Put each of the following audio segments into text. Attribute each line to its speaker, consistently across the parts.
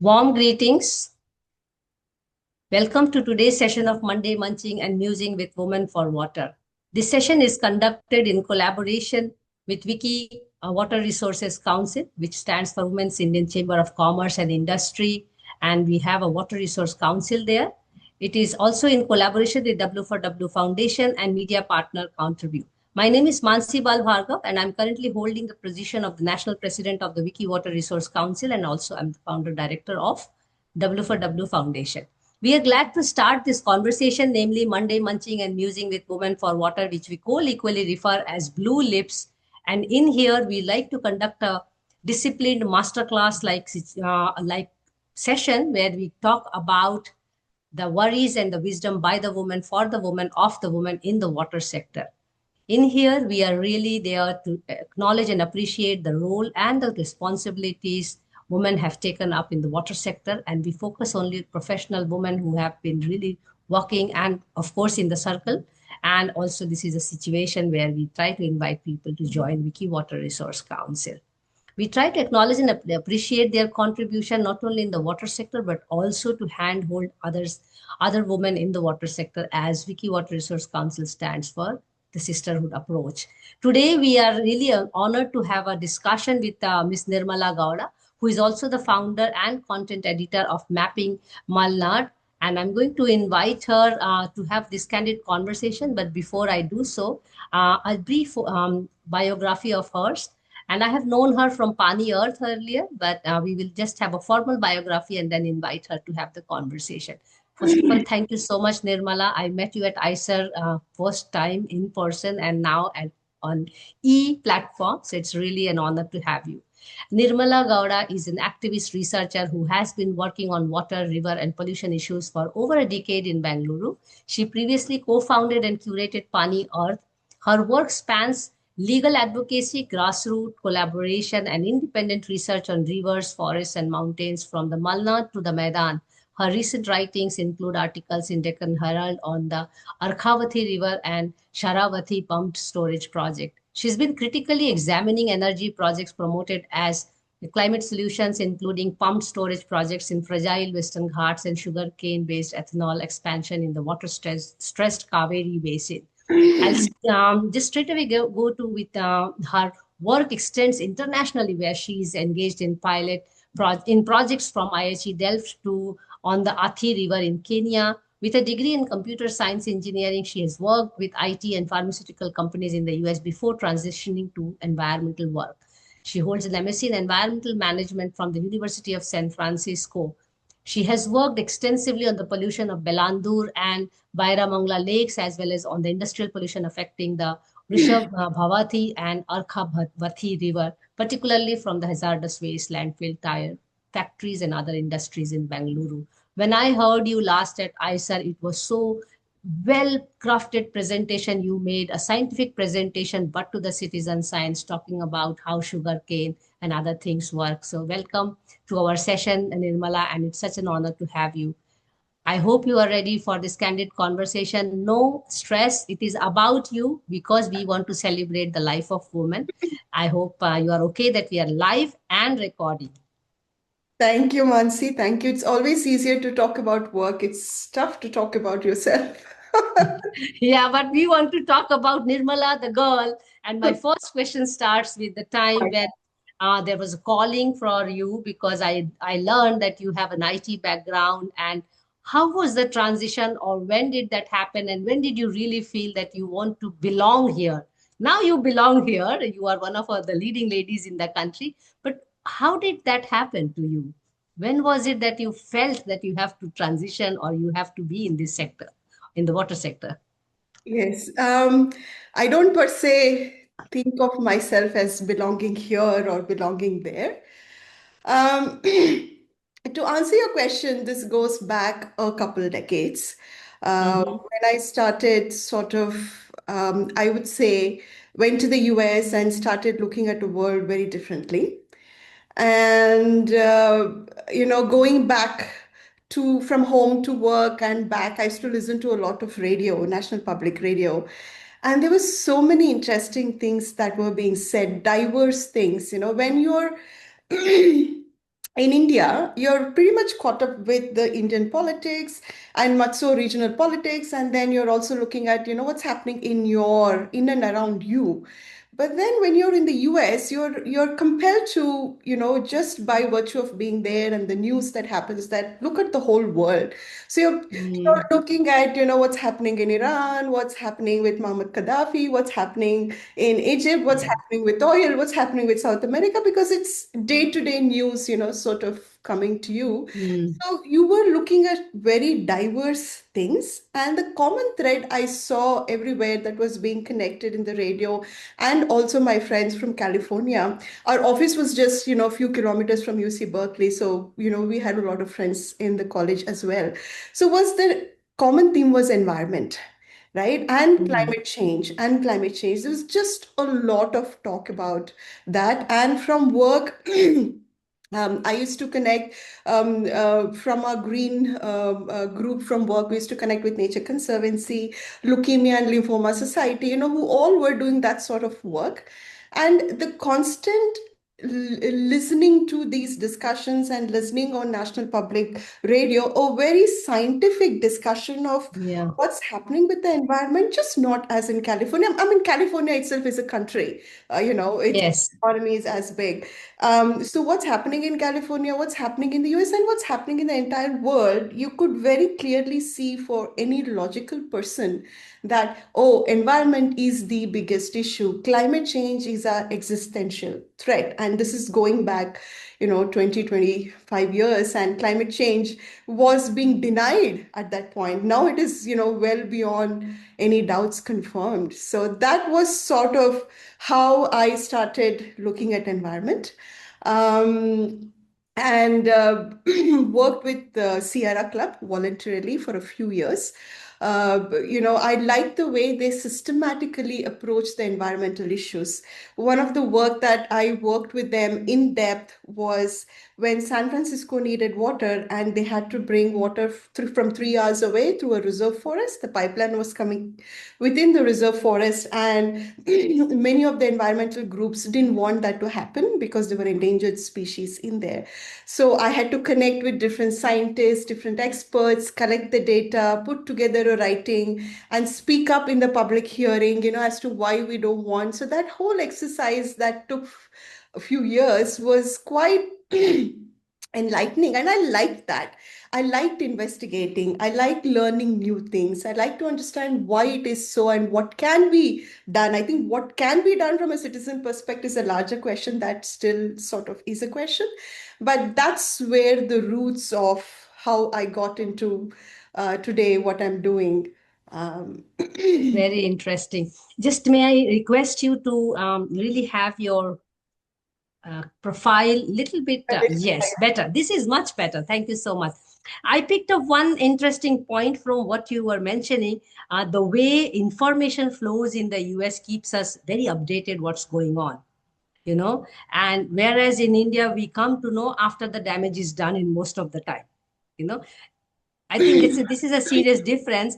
Speaker 1: Warm greetings. Welcome to today's session of Monday Munching and Musing with Women for Water. This session is conducted in collaboration with Wiki Water Resources Council, which stands for Women's Indian Chamber of Commerce and Industry, and we have a Water Resource Council there. It is also in collaboration with W4W Foundation and media partner Contribute. My name is Mansi Bhargav, and I'm currently holding the position of the National President of the Wiki Water Resource Council, and also I'm the founder director of W4W Foundation. We are glad to start this conversation, namely Monday Munching and Musing with Women for Water, which we co-equally refer as Blue Lips. And in here, we like to conduct a disciplined masterclass like session where we talk about the worries and the wisdom by the woman, for the woman, of the woman in the water sector. In here, we are really there to acknowledge and appreciate the role and the responsibilities women have taken up in the water sector, and we focus only on professional women who have been really working, and of course in the circle. And also this is a situation where we try to invite people to join Wiki Water Resource Council. We try to acknowledge and appreciate their contribution not only in the water sector but also to handhold other women in the water sector, as Wiki Water Resource Council stands for the sisterhood approach. Today we are really honored to have a discussion with Ms. Nirmala Gowda, who is also the founder and content editor of Mapping Malnad. And I'm going to invite her to have this candid conversation. But before I do so, a brief biography of hers. And I have known her from Pani Earth earlier, but we will just have a formal biography and then invite her to have the conversation. First of all, thank you so much, Nirmala. I met you at ICER first time in person and now on e-platform. So it's really an honor to have you. Nirmala Gowda is an activist researcher who has been working on water, river, and pollution issues for over a decade in Bengaluru. She previously co-founded and curated Pani Earth. Her work spans legal advocacy, grassroots collaboration, and independent research on rivers, forests, and mountains from the Malnad to the Maidan. Her recent writings include articles in Deccan Herald on the Arkhavati River and Sharavati Pumped Storage Project. She's been critically examining energy projects promoted as climate solutions, including pumped storage projects in fragile Western Ghats and sugarcane-based ethanol expansion in the water-stressed Kaveri Basin. I'll just straight away go to with her work extends internationally, where she is engaged in projects from IHE Delft to on the Athi River in Kenya. With a degree in computer science engineering, she has worked with IT and pharmaceutical companies in the US before transitioning to environmental work. She holds an MSc in environmental management from the University of San Francisco. She has worked extensively on the pollution of Belandur and Bairamangla lakes, as well as on the industrial pollution affecting the Rishabh Bhavati and Arkhavati River, particularly from the hazardous waste, landfill, tire factories, and other industries in Bengaluru. When I heard you last at ICER, it was so well-crafted presentation you made, a scientific presentation, but to the citizen science, talking about how sugarcane and other things work. So welcome to our session, Nirmala, and it's such an honor to have you. I hope you are ready for this candid conversation. No stress. It is about you because we want to celebrate the life of women. I hope you are okay that we are live and recording.
Speaker 2: Thank you, Mansi. Thank you. It's always easier to talk about work. It's tough to talk about yourself.
Speaker 1: Yeah, but we want to talk about Nirmala, the girl. And my first question starts with the time when there was a calling for you, because I learned that you have an IT background. And how was the transition, or when did that happen? And when did you really feel that you want to belong here? Now you belong here. You are one of the leading ladies in the country. But how did that happen to you? When was it that you felt that you have to transition or you have to be in this sector, in the water sector?
Speaker 2: Yes. I don't per se think of myself as belonging here or belonging there. To answer your question, this goes back a couple decades. When I started I would say, went to the US and started looking at the world very differently. And going back to from home to work and back, I used to listen to a lot of radio, National Public Radio, and there were so many interesting things that were being said, diverse things. When you're in India, you're pretty much caught up with the Indian politics and much so regional politics, and then you're also looking at, what's happening in and around you. But then when you're in the US, you're compelled to, just by virtue of being there and the news that happens, that look at the whole world. So you're
Speaker 1: Mm,
Speaker 2: looking at, what's happening in Iran, what's happening with Muhammad Gaddafi, what's happening in Egypt, what's
Speaker 1: yeah.
Speaker 2: happening with oil, what's happening with South America, because it's day-to-day news, sort of coming to you.
Speaker 1: Mm,
Speaker 2: So you were looking at very diverse things, and the common thread I saw everywhere that was being connected in the radio, and also my friends from California. Our office was just, a few kilometers from UC Berkeley, so we had a lot of friends in the college as well. So was the common theme was environment, right? And
Speaker 1: mm,
Speaker 2: climate change. There was just a lot of talk about that. And from work, I used to connect from our green group from work. We used to connect with Nature Conservancy, Leukemia and Lymphoma Society, who all were doing that sort of work. And the constant listening to these discussions and listening on National Public Radio, a very scientific discussion of
Speaker 1: yeah.
Speaker 2: what's happening with the environment, just not as in California. I mean, California itself is a country, its
Speaker 1: Yes.
Speaker 2: economy is as big. So what's happening in California, what's happening in the US, and what's happening in the entire world, you could very clearly see for any logical person that, oh, environment is the biggest issue. Climate change is our existential threat. And this is going back, 20, 25 years, and climate change was being denied at that point. Now it is, well beyond any doubts confirmed. So that was sort of how I started looking at environment. Um, and worked with the Sierra Club voluntarily for a few years. I like the way they systematically approach the environmental issues. One of the work that I worked with them in depth was when San Francisco needed water and they had to bring water from 3 hours away through a reserve forest. The pipeline was coming within the reserve forest, and many of the environmental groups didn't want that to happen because there were endangered species in there. So I had to connect with different scientists, different experts, collect the data, put together a writing, and speak up in the public hearing, as to why we don't want. So that whole exercise that took a few years was quite enlightening. And I liked that. I liked investigating. I like learning new things. I like to understand why it is so and what can be done. I think what can be done from a citizen perspective is a larger question that still sort of is a question. But that's where the roots of how I got into today, what I'm doing. Um,
Speaker 1: Very interesting. Just may I request you to really have your profile little bit, yes, better. This is much better. Thank you so much. I picked up one interesting point from what you were mentioning. The way information flows in the US keeps us very updated what's going on, and whereas in India we come to know after the damage is done in most of the time. you know I think this is a serious difference,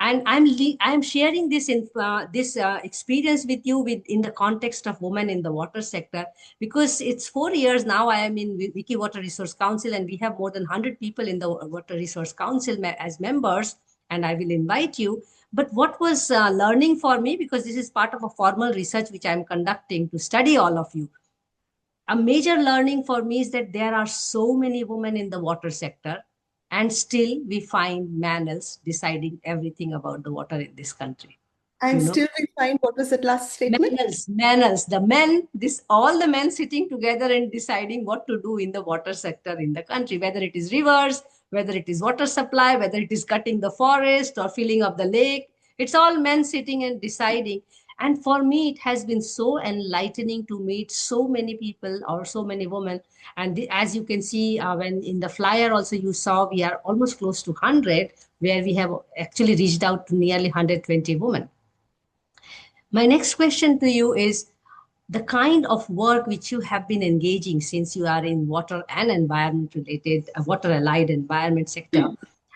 Speaker 1: and I'm sharing this experience with you with in the context of women in the water sector, because it's 4 years now I am in Wiki Water Resource Council, and we have more than 100 people in the Water Resource Council as members, and I will invite you. But what was learning for me, because this is part of a formal research which I'm conducting to study all of you, a major learning for me is that there are so many women in the water sector, and still we find males deciding everything about the water in this country.
Speaker 2: and
Speaker 1: You know,
Speaker 2: still we find what was that last statement?
Speaker 1: Males, the men, this all the men sitting together and deciding what to do in the water sector in the country, whether it is rivers, whether it is water supply, whether it is cutting the forest or filling up the lake. It's all men sitting and deciding. And for me, it has been so enlightening to meet so many people or so many women. And as you can see, when in the flyer also you saw, we are almost close to 100, where we have actually reached out to nearly 120 women. My next question to you is the kind of work which you have been engaging since you are in water and environment related, water allied environment sector,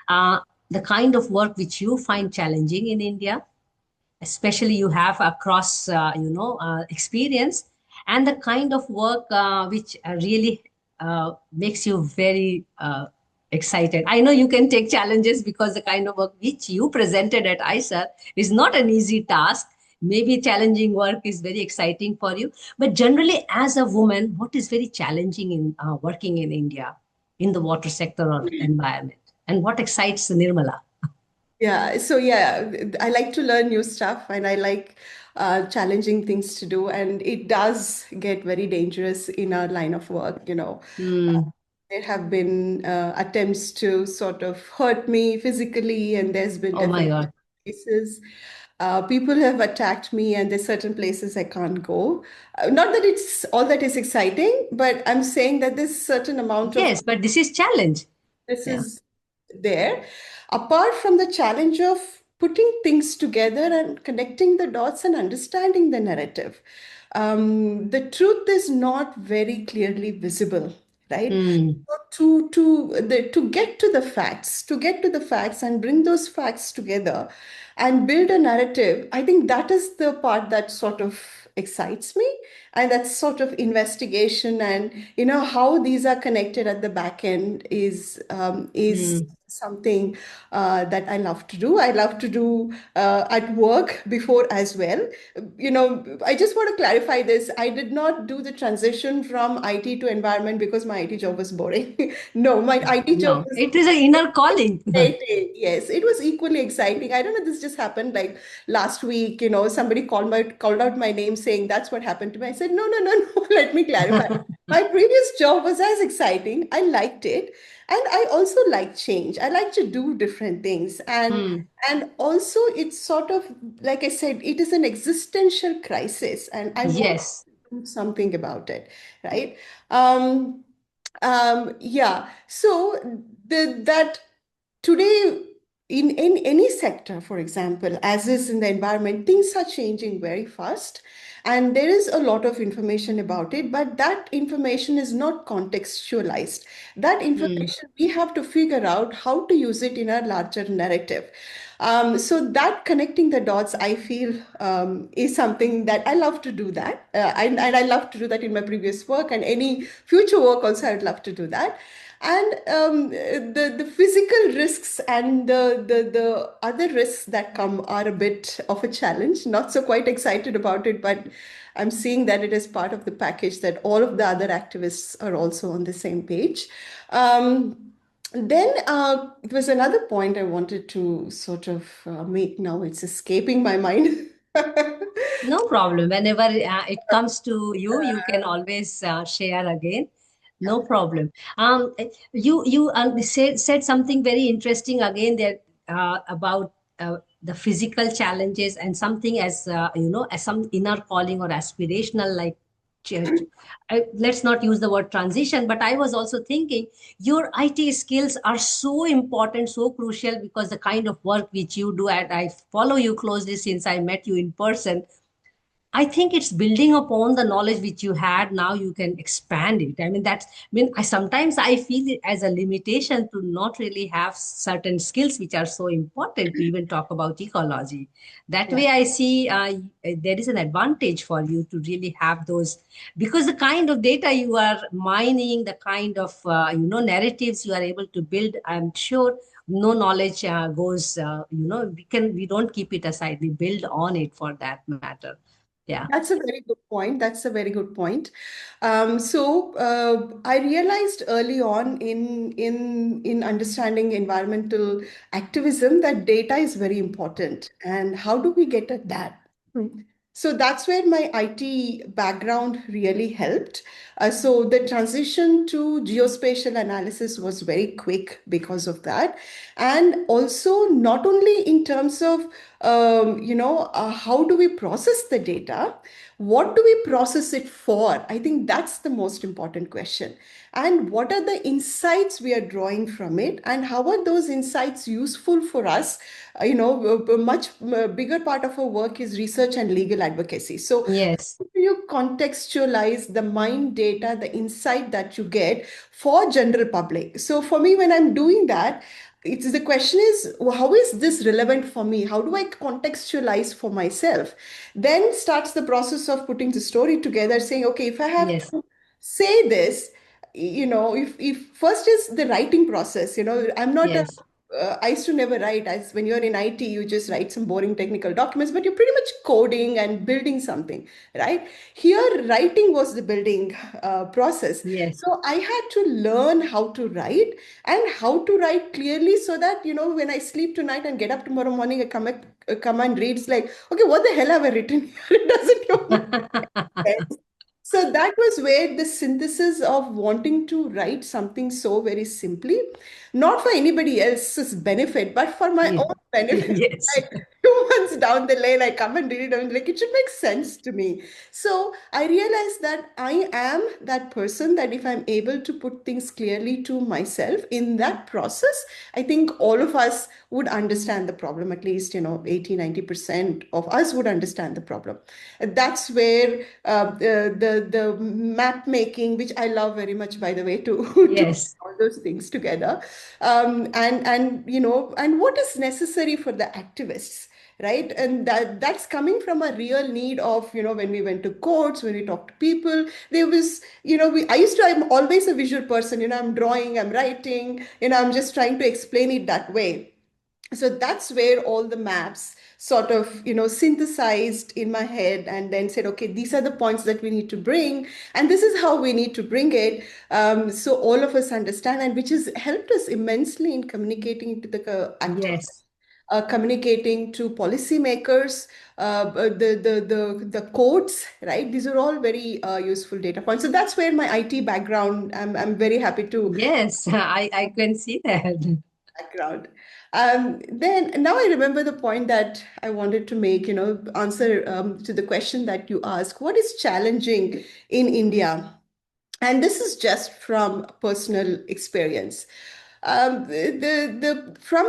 Speaker 1: uh, the kind of work which you find challenging in India, especially you have across, experience, and the kind of work which really makes you very excited? I know you can take challenges because the kind of work which you presented at ISA is not an easy task. Maybe challenging work is very exciting for you, but generally, as a woman, what is very challenging in working in India in the water sector or environment, and what excites Nirmala?
Speaker 2: Yeah, so yeah, I like to learn new stuff and I like challenging things to do. And it does get very dangerous in our line of work. Uh,
Speaker 1: Hmm.
Speaker 2: there have been attempts to sort of hurt me physically, and there's been
Speaker 1: Oh my
Speaker 2: definitely
Speaker 1: God.
Speaker 2: cases. People have attacked me, and there's certain places I can't go. Not that it's all that is exciting, but I'm saying that there's certain amount of
Speaker 1: Yes, but this is challenge.
Speaker 2: this
Speaker 1: Yeah.
Speaker 2: is there. Apart from the challenge of putting things together and connecting the dots and understanding the narrative, the truth is not very clearly visible, right?
Speaker 1: Hmm.
Speaker 2: So to get to the facts, and bring those facts together and build a narrative, I think that is the part that sort of excites me, and that's sort of investigation, and how these are connected at the back end is
Speaker 1: Hmm.
Speaker 2: something that I love to do. I love to do at work before as well. I just want to clarify this. I did not do the transition from IT to environment because my IT job was boring. No, my IT job
Speaker 1: No,
Speaker 2: was
Speaker 1: it is an inner calling.
Speaker 2: exciting. Yes, it was equally exciting. I don't know, this just happened like last week, somebody called out my name saying that's what happened to me. I said, no, no, no, no, let me clarify. My previous job was as exciting. I liked it. And I also like change. I like to do different things.
Speaker 1: Hmm.
Speaker 2: And also it's sort of, like I said, it is an existential crisis, and I want
Speaker 1: Yes.
Speaker 2: to do something about it, right? Yeah. So that today, in any sector, for example, as is in the environment, things are changing very fast, and there is a lot of information about it, but that information is not contextualized. That
Speaker 1: Hmm.
Speaker 2: information, we have to figure out how to use it in a larger narrative. So that connecting the dots, I feel, is something that I love to do that. And I love to do that in my previous work, and any future work also, I'd love to do that. And the physical risks and the other risks that come are a bit of a challenge. Not so quite excited about it, but I'm seeing that it is part of the package, that all of the other activists are also on the same page. Then there was another point I wanted to sort of make. Now it's escaping my mind.
Speaker 1: No problem. Whenever it comes to you, you can always share again. No problem. You said something very interesting again there about the physical challenges and something as as some inner calling or aspirational like church. Let's not use the word transition, but I was also thinking your IT skills are so important, so crucial because the kind of work which you do, and I follow you closely since I met you in person. I think it's building upon the knowledge which you had. Now you can expand it. I mean, sometimes I feel it as a limitation to not really have certain skills which are so important to even talk about ecology. That
Speaker 2: Yeah.
Speaker 1: way, I see there is an advantage for you to really have those because the kind of data you are mining, the kind of narratives you are able to build. I'm sure no knowledge goes. We don't keep it aside. We build on it for that matter. Yeah.
Speaker 2: That's a very good point. That's a very good point. I realized early on in understanding environmental activism that data is very important. And how do we get at that? So that's where my IT background really helped. So the transition to geospatial analysis was very quick because of that. And also, not only in terms of, how do we process the data? What do we process it for? I think that's the most important question. And what are the insights we are drawing from it? And how are those insights useful for us? A much bigger part of our work is research and legal advocacy. So,
Speaker 1: Yes.
Speaker 2: how do you contextualize the mind data, the insight that you get for general public? So, for me, when I'm doing that, it's the question is, how is this relevant for me? How do I contextualize for myself? Then starts the process of putting the story together, saying, okay, if I have
Speaker 1: Yes.
Speaker 2: to say this, if first is the writing process, I'm not a
Speaker 1: Yes.
Speaker 2: I used to never write. As when you're in IT, you just write some boring technical documents, but you're pretty much coding and building something, right? Here, writing was the building process.
Speaker 1: Yes.
Speaker 2: So I had to learn how to write and how to write clearly so that, when I sleep tonight and get up tomorrow morning, a command reads like, okay, what the hell have I written here? It doesn't even make sense. So that was where the synthesis of wanting to write something so very simply, not for anybody else's benefit, but for my
Speaker 1: Yeah.
Speaker 2: own benefit.
Speaker 1: Yes.
Speaker 2: Like 2 months down the lane, I come and read it, and like it should make sense to me. So I realized that I am that person that if I'm able to put things clearly to myself in that process, I think all of us would understand the problem. At least, 80-90% of us would understand the problem. And that's where the map making, which I love very much, by the way, to to put
Speaker 1: Yes.
Speaker 2: all those things together, and what is necessary for the activists, right? And that's coming from a real need of, when we went to courts, when we talked to people, there was, I'm always a visual person, I'm drawing, I'm writing, I'm just trying to explain it that way. So that's where all the maps sort of synthesized in my head and then said, okay, these are the points that we need to bring and this is how we need to bring it, so all of us understand, and which has helped us immensely in communicating to the activists,
Speaker 1: Yes.
Speaker 2: communicating to policymakers, the courts, right? These are all very useful data points. So that's where my IT background, I'm very happy to
Speaker 1: Yes. I can see that.
Speaker 2: background. Then now I remember the point that I wanted to make, answer to the question that you asked, what is challenging in India? And this is just from personal experience. From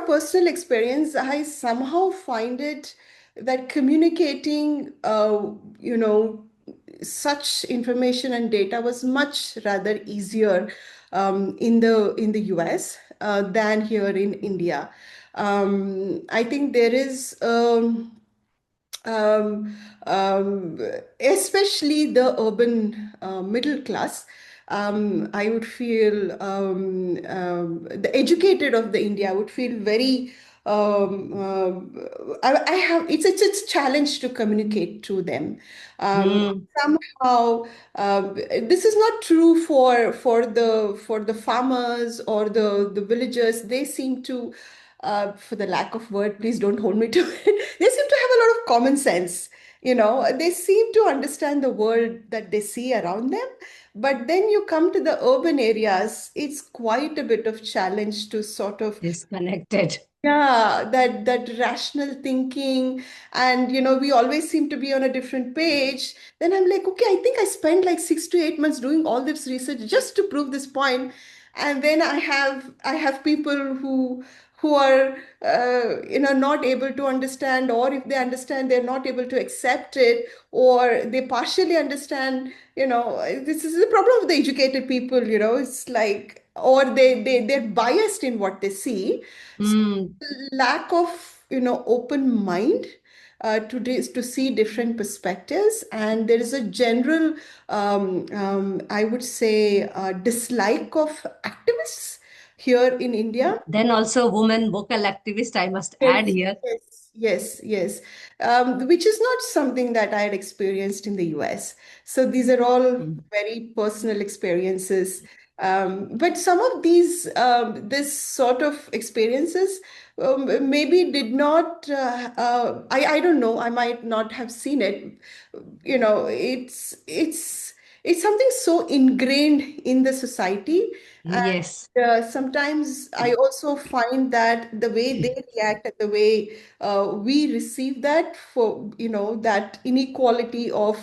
Speaker 2: personal experience, I somehow find it that communicating, such information and data was much rather easier in the US than here in India. I think there is. Um, um, Especially the urban middle class. I would feel the educated of the India would feel very. I have it's a challenge to communicate to them.
Speaker 1: Hmm.
Speaker 2: Somehow, this is not true for the farmers or the villagers. They seem to, for the lack of word, please don't hold me to it. They seem to have a lot of common sense. They seem to understand the world that they see around them. But then you come to the urban areas, it's quite a bit of challenge to sort of,
Speaker 1: Disconnected.
Speaker 2: yeah, that rational thinking, and we always seem to be on a different page. Then I'm like, okay, I think I spent like 6 to 8 months doing all this research just to prove this point, and then I have people who are not able to understand, or if they understand, they're not able to accept it, or they partially understand. This is the problem of the educated people. It's like, or they're biased in what they see.
Speaker 1: Hmm.
Speaker 2: Lack of open mind to see different perspectives, and there is a general I would say dislike of activists here in India.
Speaker 1: Then also woman vocal activist, I must add
Speaker 2: Yes,
Speaker 1: here.
Speaker 2: yes, yes, yes. Which is not something that I had experienced in the US. So these are all
Speaker 1: Hmm.
Speaker 2: very personal experiences. But some of this sort of experiences maybe did not, I don't know, I might not have seen it. It's something so ingrained in the society,
Speaker 1: Yes.
Speaker 2: sometimes I also find that the way they react and the way we receive that, for that inequality of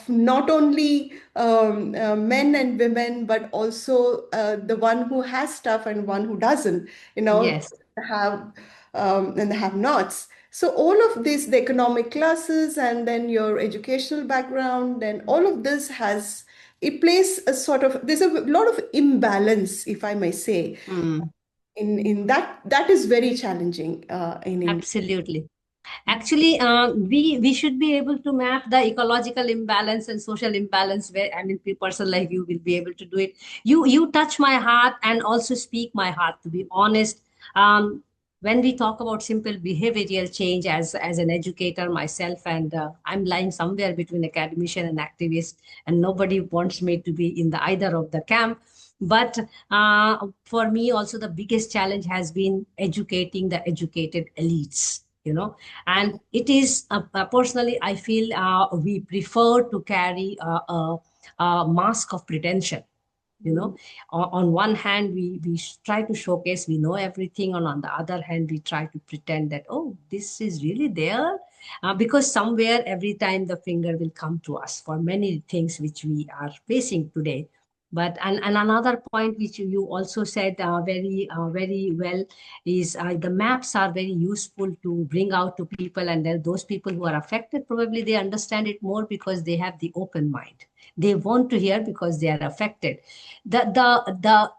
Speaker 2: not only men and women, but also the one who has stuff and one who doesn't,
Speaker 1: Yes.
Speaker 2: have and the have-nots. So all of this, the economic classes, and then your educational background, and all of this has, it plays a sort of, there's a lot of imbalance, if I may say,
Speaker 1: Hmm.
Speaker 2: in that is very challenging in India.
Speaker 1: Absolutely. Actually, we should be able to map the ecological imbalance and social imbalance. Where I mean, a person like you will be able to do it. You touch my heart and also speak my heart. To be honest, when we talk about simple behavioral change, as an educator myself, and I'm lying somewhere between academician and activist, and nobody wants me to be in the either of the camp. But for me, also the biggest challenge has been educating the educated elites. And it is personally I feel we prefer to carry a mask of pretension. On one hand we try to showcase we know everything, and on the other hand we try to pretend that, oh, this is really there, because somewhere every time the finger will come to us for many things which we are facing today. But and another point which you also said very well is the maps are very useful to bring out to people, and then those people who are affected, probably they understand it more because they have the open mind. They want to hear because they are affected. The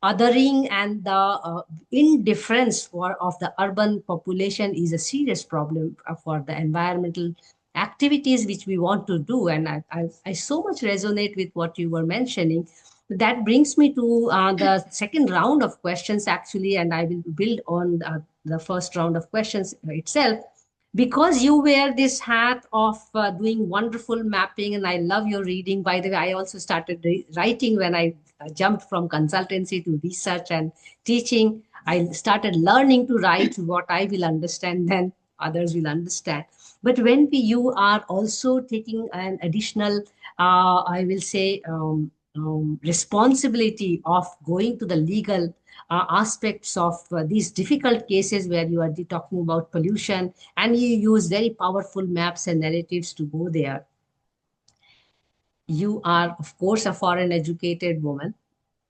Speaker 1: othering and the indifference of the urban population is a serious problem for the environmental activities which we want to do. And I so much resonate with what you were mentioning. That brings me to the second round of questions, actually, and I will build on the first round of questions itself. Because you wear this hat of doing wonderful mapping, and I love your reading. By the way, I also started writing when I jumped from consultancy to research and teaching. I started learning to write what I will understand, then others will understand. But when you are also taking an additional, I will say, responsibility of going to the legal aspects of these difficult cases where you are talking about pollution, and you use very powerful maps and narratives to go there. You are, of course, a foreign educated woman,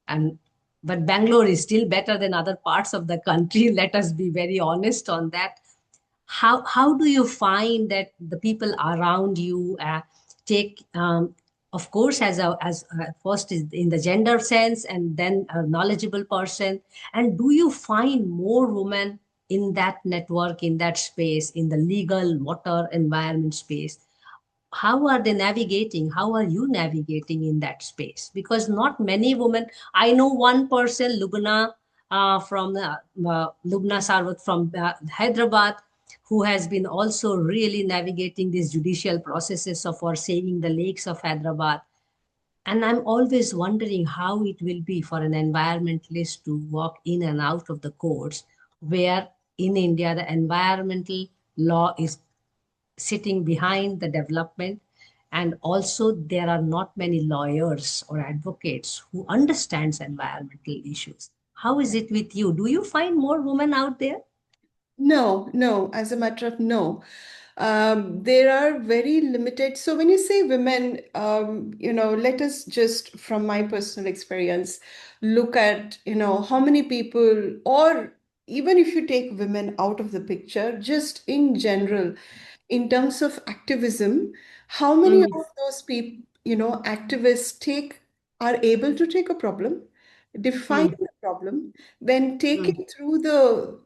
Speaker 1: and but Bangalore is still better than other parts of the country. Let us be very honest on that. How do you find that the people around you take of course as first is in the gender sense, and then a knowledgeable person, and do you find more women in that network, in that space, in the legal water environment space? How are they navigating? How are you navigating in that space? Because not many women. I know one person, Lubna, from Lubna Sarwat from Hyderabad, who has been also really navigating these judicial processes for saving the lakes of Hyderabad. And I'm always wondering how it will be for an environmentalist to walk in and out of the courts, where in India the environmental law is sitting behind the development, and also there are not many lawyers or advocates who understands environmental issues. How is it with you? Do you find more women out there?
Speaker 2: No, no, as a matter of no. There are very limited. So when you say women, let us just, from my personal experience, look at, how many people, or even if you take women out of the picture, just in general, in terms of activism, how many of
Speaker 1: Mm,
Speaker 2: those people, activists are able to take a problem, define
Speaker 1: mm,
Speaker 2: the problem, then take
Speaker 1: mm,
Speaker 2: it through the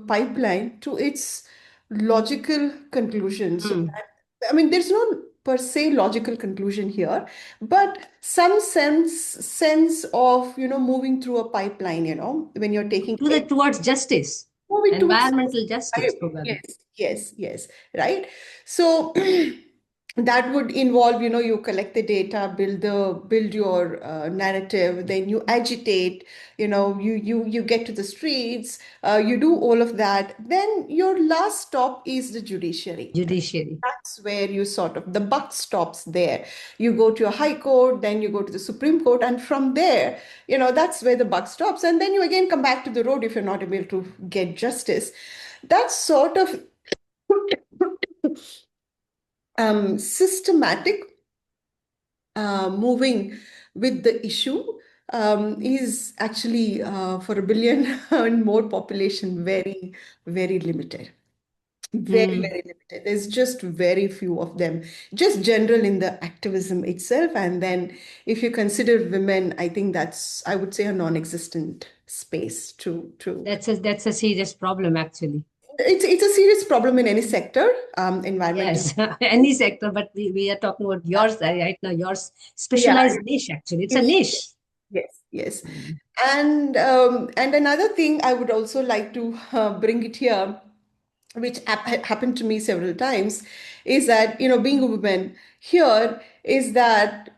Speaker 2: pipeline to its logical conclusion. So
Speaker 1: mm.
Speaker 2: that, I mean, there's no per se logical conclusion here, but some sense of, moving through a pipeline, when you're taking
Speaker 1: To the towards justice,
Speaker 2: moving towards
Speaker 1: environmental justice, probably.
Speaker 2: yes, yes, yes, right. So that would involve, you collect the data, build your narrative, then you agitate, you get to the streets, you do all of that. Then your last stop is the judiciary.
Speaker 1: Judiciary.
Speaker 2: That's where you sort of, the buck stops there. You go to a high court, then you go to the Supreme Court, and from there, that's where the buck stops. And then you again come back to the road if you're not able to get justice. That's sort of systematic moving with the issue is actually for a billion and more population very, very limited. Very,
Speaker 1: Mm.
Speaker 2: very limited. There's just very few of them, just general in the activism itself. And then if you consider women, I think that's, I would say, a non-existent space to
Speaker 1: That's a serious problem, actually.
Speaker 2: It's a serious problem in any sector, environmental.
Speaker 1: Yes, any sector, but we are talking about yours right now, yours
Speaker 2: Yeah,
Speaker 1: specialized niche, actually. It's a
Speaker 2: it-
Speaker 1: niche.
Speaker 2: yes, yes.
Speaker 1: Mm.
Speaker 2: And another thing I would also like to bring it here, which happened to me several times, is that, being a woman here, is that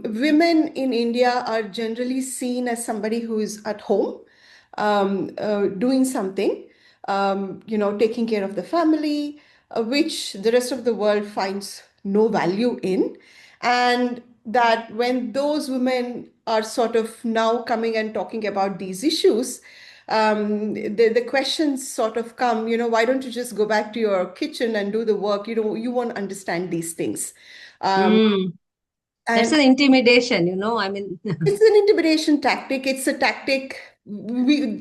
Speaker 2: women in India are generally seen as somebody who is at home, doing something, taking care of the family, which the rest of the world finds no value in. And that when those women are sort of now coming and talking about these issues, the questions sort of come, why don't you just go back to your kitchen and do the work? You won't understand these things. Um,
Speaker 1: Mm. That's
Speaker 2: and
Speaker 1: an intimidation, I mean.
Speaker 2: it's an intimidation tactic. It's a tactic.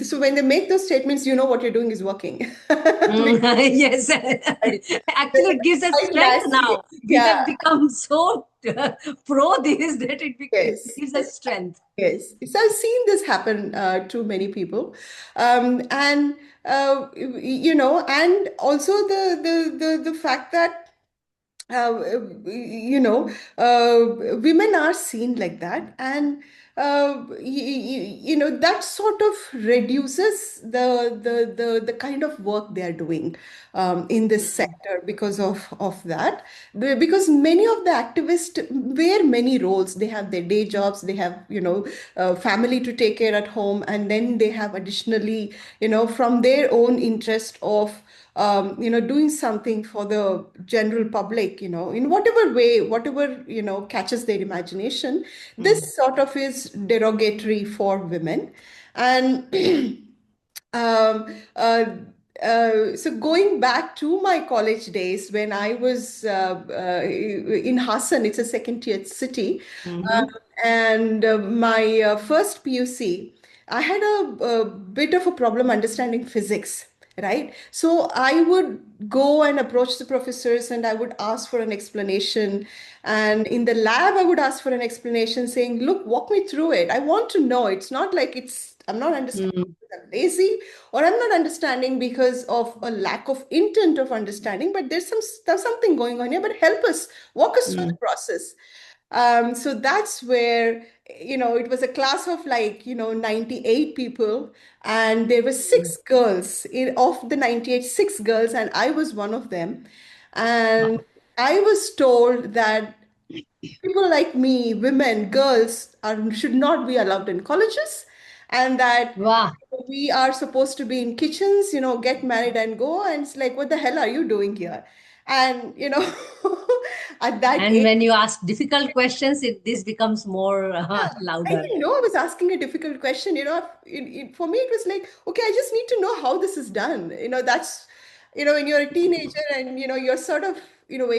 Speaker 2: So when they make those statements, you know what you're doing is working.
Speaker 1: Mm, yes, actually, it gives us
Speaker 2: Quite
Speaker 1: strength
Speaker 2: nasty.
Speaker 1: now. We
Speaker 2: Yeah.
Speaker 1: have become so pro this that it
Speaker 2: Yes.
Speaker 1: gives us strength.
Speaker 2: Yes. So I've seen this happen to many people, and and also the fact that women are seen like that, and that sort of reduces the kind of work they are doing in this
Speaker 1: Mm,
Speaker 2: sector because of that. Because many of the activists wear many roles. They have their day jobs, they have family to take care at home, and then they have additionally, from their own interest of doing something for the general public, in whatever way, whatever, catches their imagination.
Speaker 1: mm,
Speaker 2: This sort of is derogatory for women. And um, uh, so going back to my college days when I was in Hassan, it's a second tier city,
Speaker 1: mhm,
Speaker 2: and my first PUC, I had a bit of a problem understanding physics, right? So I would go and approach the professors and I would ask for an explanation. And in the lab, I would ask for an explanation saying, look, walk me through it. I want to know. It's not like I'm not understanding
Speaker 1: mm,
Speaker 2: because I'm lazy, or I'm not understanding because of a lack of intent of understanding, but there's something going on here, but help us, walk us through the
Speaker 1: mm,
Speaker 2: process. So that's where, it was a class of like, 98 people, and there were
Speaker 1: mm.
Speaker 2: six girls of the 98, six girls, and I was one of them. And
Speaker 1: Wow.
Speaker 2: I was told that people like me, women, girls, should not be allowed in colleges, and that
Speaker 1: Wow.
Speaker 2: we are supposed to be in kitchens, get married and go. And it's like, what the hell are you doing here? And, at that
Speaker 1: And
Speaker 2: age,
Speaker 1: when you ask difficult questions, this becomes more
Speaker 2: I
Speaker 1: louder.
Speaker 2: didn't know I was asking a difficult question. For me, it was like, okay, I just need to know how this is done. That's, when you're a teenager and, you're sort of,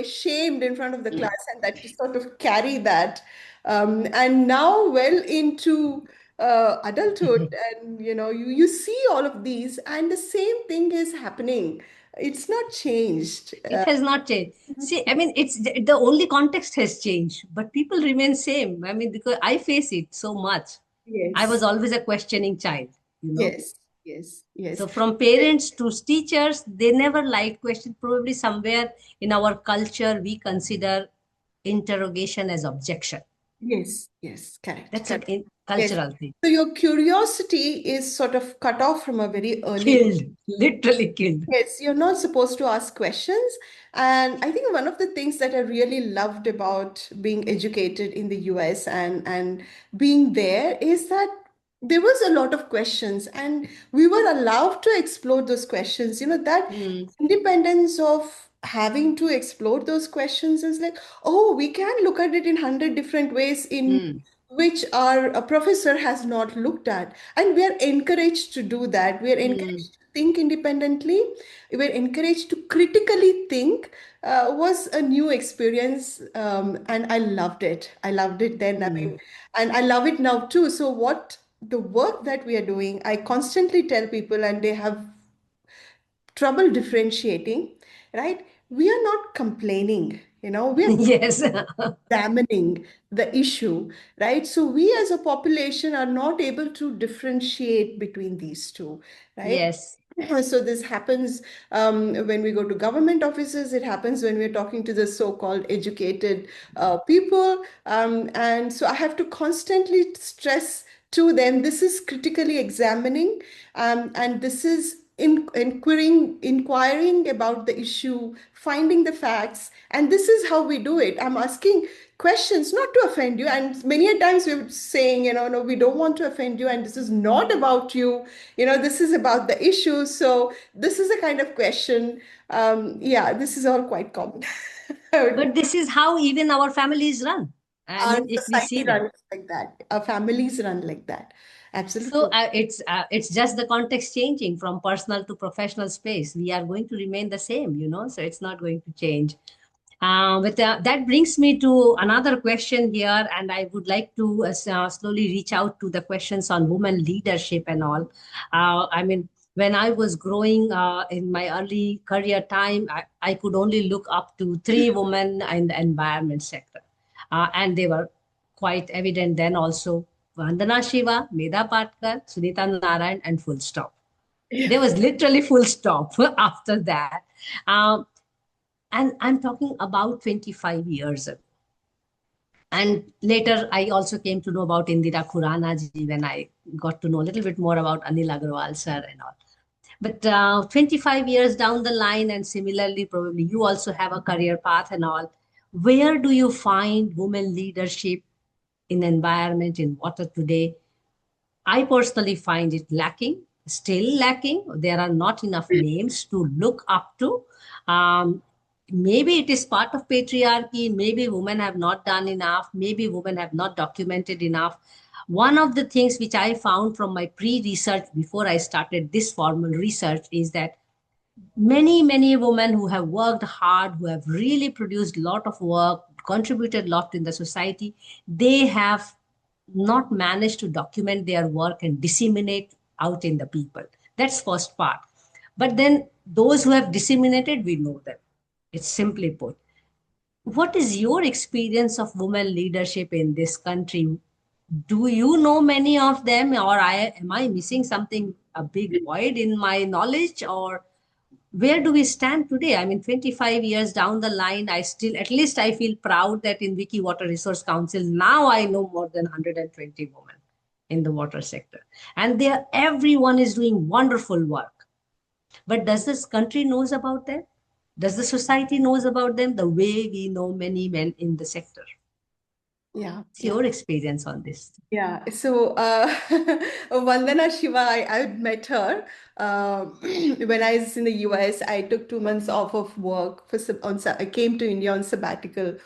Speaker 2: shamed in front of the class, and that you sort of carry that. And now, well into adulthood, and, you see all of these, and the same thing is happening. It's not changed.
Speaker 1: It has not changed. See, I mean, it's the only context has changed, but people remain same. I mean, because I face it so much. I was
Speaker 2: Yes,
Speaker 1: always a questioning child.
Speaker 2: yes, yes, yes.
Speaker 1: So from parents to teachers, they never liked question. Probably somewhere in our culture, we consider interrogation as objection.
Speaker 2: Yes, yes, correct,
Speaker 1: That's a
Speaker 2: correct. Yes.
Speaker 1: cultural thing.
Speaker 2: So your curiosity is sort of cut off from a very early.
Speaker 1: Killed, literally killed.
Speaker 2: Yes, you're not supposed to ask questions. And I think one of the things that I really loved about being educated in the US and being there is that there was a lot of questions, and we were allowed to explore those questions. That
Speaker 1: Mm,
Speaker 2: independence of having to explore those questions is like, oh, we can look at it in 100 different ways in
Speaker 1: mm,
Speaker 2: which our a professor has not looked at. And we are encouraged to do that. We are
Speaker 1: mm,
Speaker 2: encouraged to think independently. We are encouraged to critically think. Was a new experience, and I loved it. I loved it then. I
Speaker 1: mm.
Speaker 2: mean, and I love it now too. So what the work that we are doing, I constantly tell people, and they have trouble differentiating, right? We are not complaining, we are
Speaker 1: Yes,
Speaker 2: examining the issue, right? So we as a population are not able to differentiate between these two, right?
Speaker 1: yes.
Speaker 2: So this happens when we go to government offices. It happens when we're talking to the so-called educated people. And so I have to constantly stress to them, this is critically examining, and this is inquiring about the issue, finding the facts, and this is how we do it. I'm asking questions not to offend you, and many a times we're saying, no, we don't want to offend you, and this is not about you, this is about the issue. So this is a kind of question. Yeah, this is all quite common.
Speaker 1: But this is how even our families run. I
Speaker 2: Our
Speaker 1: mean, if we see
Speaker 2: society
Speaker 1: that.
Speaker 2: runs like that. Our families run like that.
Speaker 1: So
Speaker 2: Absolutely.
Speaker 1: it's just the context changing from personal to professional space. We are going to remain the same, so it's not going to change. But that brings me to another question here, and I would like to slowly reach out to the questions on women leadership and all. I mean, when I was growing in my early career time, I could only look up to three women in the environment sector, and they were quite evident then also. Vandana Shiva, Medha Patkar, Sunita Narayan, and full stop.
Speaker 2: Yeah.
Speaker 1: There was literally full stop after that. Um, and I'm talking about 25 years ago. And later, I also came to know about Indira Khurana ji when I got to know a little bit more about Anil Agarwal sir and all. But 25 years down the line, and similarly, probably you also have a career path and all. Where do you find women leadership in environment, in water today? I personally find it lacking, still lacking. There are not enough names to look up to. Um, Maybe it is part of patriarchy. Maybe women have not done enough. Maybe women have not documented enough. One of the things which I found from my pre research before I started this formal research is that many women who have worked hard, who have really produced a lot of work, contributed a lot in the society, they have not managed to document their work and disseminate out in the people. That's first part. But then those who have disseminated, we know them. It's simply put. What is your experience of women leadership in this country? Do you know many of them, or am I missing something, a big void in my knowledge, or where do we stand today? I mean, 25 years down the line, I still, at least I feel proud that in Wiki Water Resource Council, now I know more than 120 women in the water sector. And everyone is doing wonderful work. But does this country knows about them? Does the society knows about them the way we know many men in the sector?
Speaker 2: Yeah.
Speaker 1: What's
Speaker 2: Yeah.
Speaker 1: your experience on this?
Speaker 2: Yeah, so Vandana Shiva, I met her when I was in the US. I took 2 months off of work I came to India on sabbatical,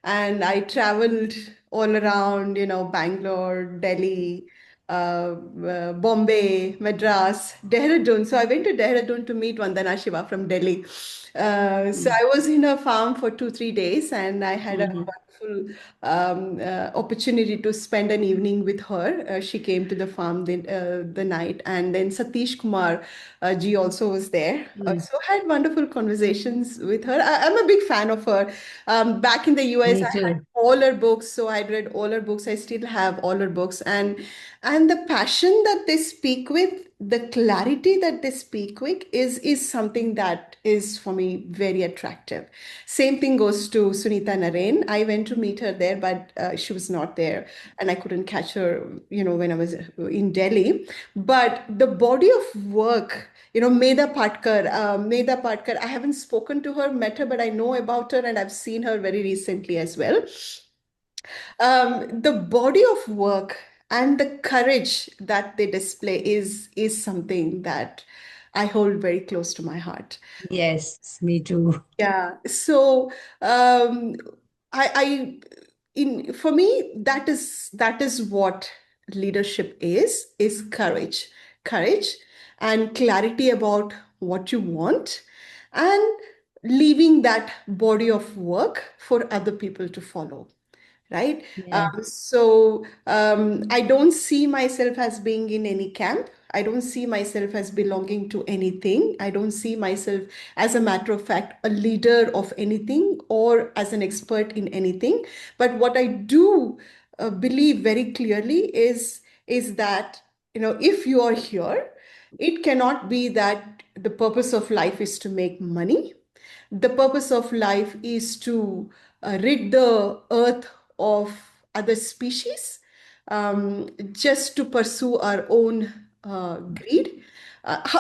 Speaker 2: and I traveled all around, Bangalore, Delhi, Bombay, Madras, Dehradun. So I went to Dehradun to meet Vandana Shiva from Delhi. So I was in a farm for 2, 3 days, and I had a
Speaker 1: Mm-hmm.
Speaker 2: wonderful opportunity to spend an evening with her. She came to the farm the night, and then Satish Kumar ji also was there.
Speaker 1: Mm.
Speaker 2: So I had wonderful conversations with her. I'm a big fan of her. Back in the US,
Speaker 1: Me
Speaker 2: I had
Speaker 1: too.
Speaker 2: all her books, so I'd read all her books. I still have all her books, and the passion that they speak with, the clarity that they speak with is something that is for me very attractive. Same thing goes to Sunita Narain. I went to meet her there, but she was not there, and I couldn't catch her, when I was in Delhi. But the body of work, Medha Patkar, I haven't spoken to her, met her, but I know about her, and I've seen her very recently as well. The body of work and the courage that they display is something that I hold very close to my heart.
Speaker 1: Yes, me too.
Speaker 2: Yeah. So I in for me that is what leadership is courage, courage and clarity about what you want, and leaving that body of work for other people to follow, right?
Speaker 1: Yeah.
Speaker 2: I don't see myself as being in any camp. I don't see myself as belonging to anything. I don't see myself, as a matter of fact, a leader of anything or as an expert in anything. But what I do believe very clearly is that if you are here, It cannot be that the purpose of life is to make money. The purpose of life is to rid the earth of other species, just to pursue our own greed.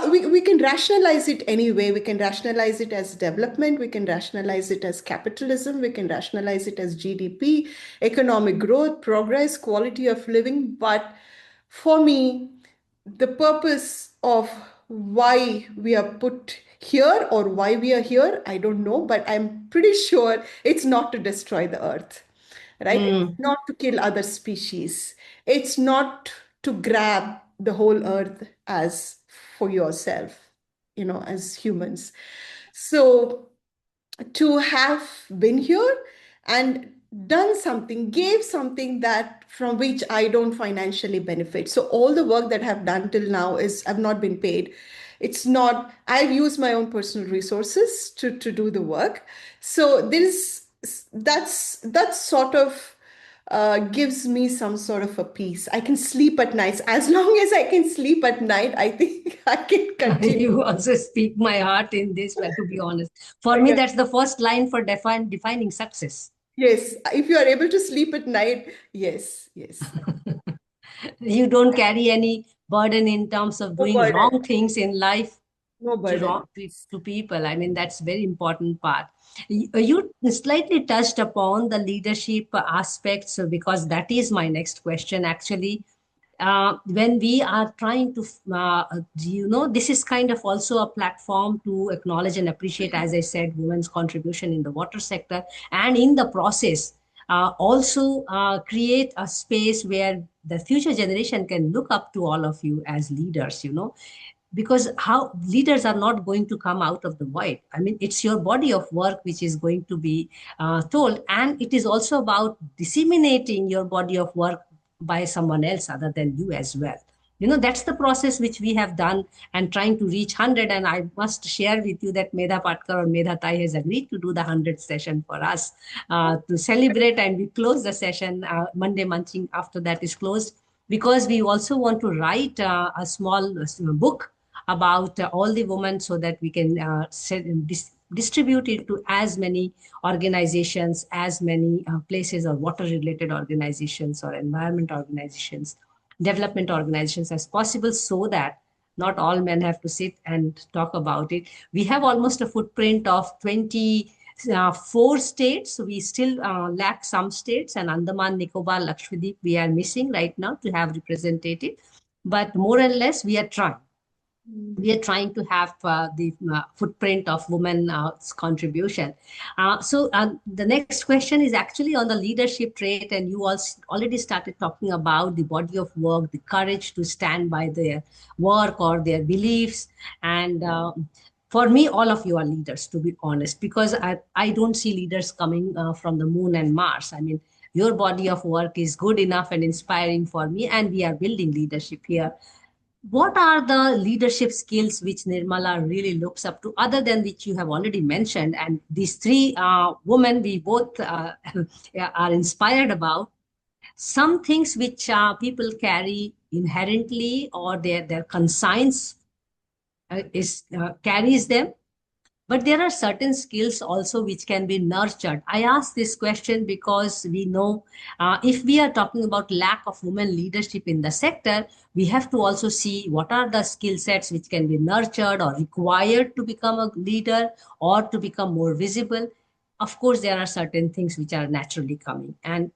Speaker 2: We can rationalize it anyway. We can rationalize it as development. We can rationalize it as capitalism. We can rationalize it as GDP, economic growth, progress, quality of living. But for me, the purpose of why we are put here or why we are here, I don't know, but I'm pretty sure it's not to destroy the earth, right? It's
Speaker 1: Mm.
Speaker 2: not to kill other species. It's not to grab the whole earth as for yourself, as humans. So to have been here and done something, gave something that from which I don't financially benefit. So all the work that I've done till now is I've not been paid. It's not, I've used my own personal resources to do the work. So that's sort of gives me some sort of a peace. I can sleep at nights. As long as I can sleep at night, I think I can continue.
Speaker 1: You also speak my heart in this, well, to be honest. For me, that's the first line for defining success.
Speaker 2: Yes, if you are able to sleep at night, yes, yes.
Speaker 1: You don't carry any burden in terms of
Speaker 2: No
Speaker 1: doing
Speaker 2: burden,
Speaker 1: wrong things in life
Speaker 2: no
Speaker 1: to
Speaker 2: burden.
Speaker 1: to people. I mean, that's very important part. You slightly touched upon the leadership aspects, because that is my next question actually. When we are trying to, this is kind of also a platform to acknowledge and appreciate, as I said, women's contribution in the water sector, and in the process, also create a space where the future generation can look up to all of you as leaders, because how leaders are not going to come out of the void. I mean, it's your body of work which is going to be told, and it is also about disseminating your body of work by someone else other than you as well. That's the process which we have done, and trying to reach 100. And I must share with you that Medha Patkar or Medha Tai has agreed to do the 100th session for us, to celebrate, and we close the session. Monday Munching after that is closed, because we also want to write a small book about all the women, so that we can distribute it to as many organizations, as many places, or water related organizations, or environment organizations, development organizations as possible, so that not all men have to sit and talk about it. We have almost a footprint of 24 states. So we still lack some states, and Andaman, Nicobar, Lakshadweep, we are missing right now to have representative. But more or less, we are trying to have the footprint of women contribution. So the next question is actually on the leadership trait, and you also already started talking about the body of work, the courage to stand by their work or their beliefs. And for me, all of you are leaders, to be honest, because I don't see leaders coming from the moon and Mars. I mean, your body of work is good enough and inspiring for me, and we are building leadership here. What are the leadership skills which Nirmala really looks up to, other than which you have already mentioned? And these three women we both are inspired about. Some things which people carry inherently, or their conscience carries them, but there are certain skills also which can be nurtured. I ask this question because we know, if we are talking about lack of women leadership in the sector, we have to also see what are the skill sets which can be nurtured or required to become a leader or to become more visible. Of course, there are certain things which are naturally coming. And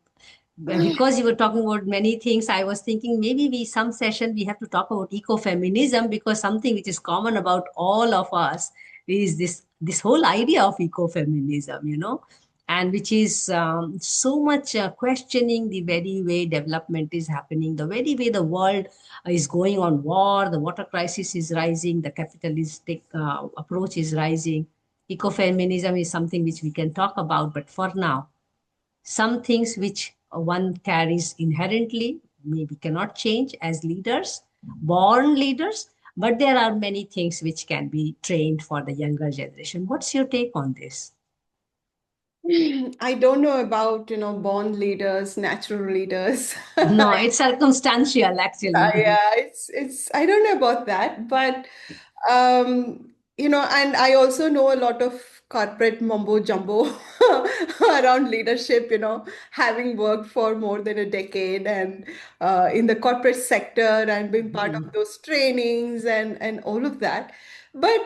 Speaker 1: because you were talking about many things, I was thinking maybe some session we have to talk about ecofeminism, because something which is common about all of us is this whole idea of ecofeminism, and which is so much questioning the very way development is happening, the very way the world is going on war, the water crisis is rising, the capitalistic approach is rising. Ecofeminism is something which we can talk about, but for now, some things which one carries inherently maybe cannot change as leaders, born leaders, but there are many things which can be trained for the younger generation. What's your take on this?
Speaker 2: I don't know about, born leaders, natural leaders.
Speaker 1: No, it's circumstantial actually.
Speaker 2: Yeah, I don't know about that, but and I also know a lot of corporate mumbo jumbo around leadership, having worked for more than a decade and in the corporate sector and being part of
Speaker 1: Hmm.
Speaker 2: those trainings and all of that. But